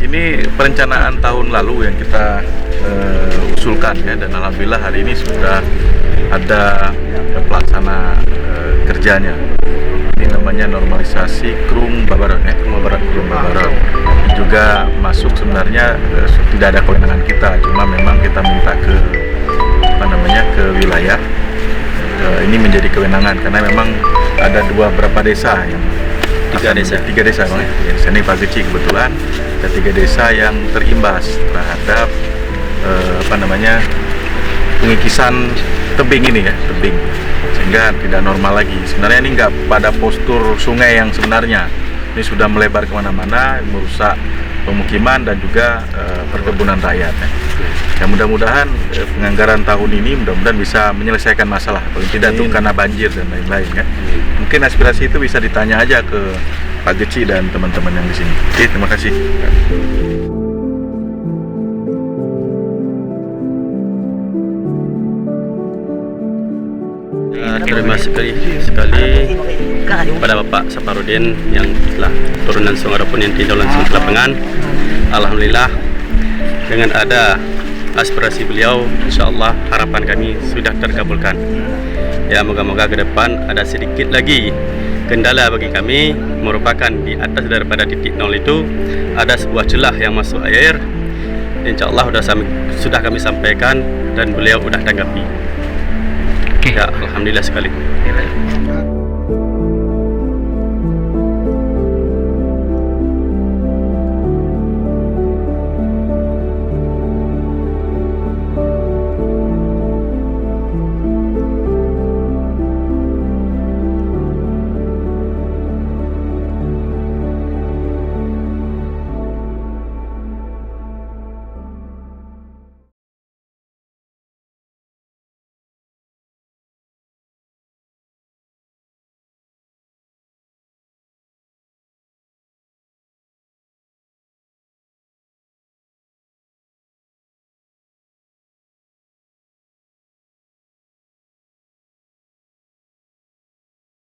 Ini perencanaan tahun lalu yang kita usulkan ya, dan alhamdulillah hari ini sudah ada pelaksana kerjanya. Ini namanya normalisasi Krung Babaron ya, Babaron Krung Babaron. Juga masuk sebenarnya tidak ada kewenangan kita, cuma memang kita minta ke ke wilayah. Ini menjadi kewenangan karena memang ada berapa desa yang tiga desa bang ya. Desa ini Pak Geci kebetulan ada 3 desa yang terimbas terhadap pengikisan tebing ini ya, tebing, sehingga tidak normal lagi. Sebenarnya ini nggak pada postur sungai yang sebenarnya, ini sudah melebar kemana-mana, merusak pemukiman dan juga perkebunan rakyat ya. Ya mudah-mudahan penganggaran tahun ini mudah-mudahan bisa menyelesaikan masalah, paling tidak untuk karena banjir dan lain-lain ya. Mungkin aspirasi itu bisa ditanya aja ke Pak Geci dan teman-teman yang di sini. Oke, terima kasih. Terima kasih sekali kepada Bapak Saparudin yang telah turunan Sungai Rapun yang tidak langsung ke lapangan. Alhamdulillah dengan ada aspirasi beliau, insya Allah harapan kami sudah terkabulkan. Ya, moga-moga ke depan ada sedikit lagi kendala bagi kami, merupakan di atas daripada titik 0 itu ada sebuah celah yang masuk air. Insya Allah sudah kami sampaikan dan beliau sudah tanggapi. Ya, alhamdulillah sekali.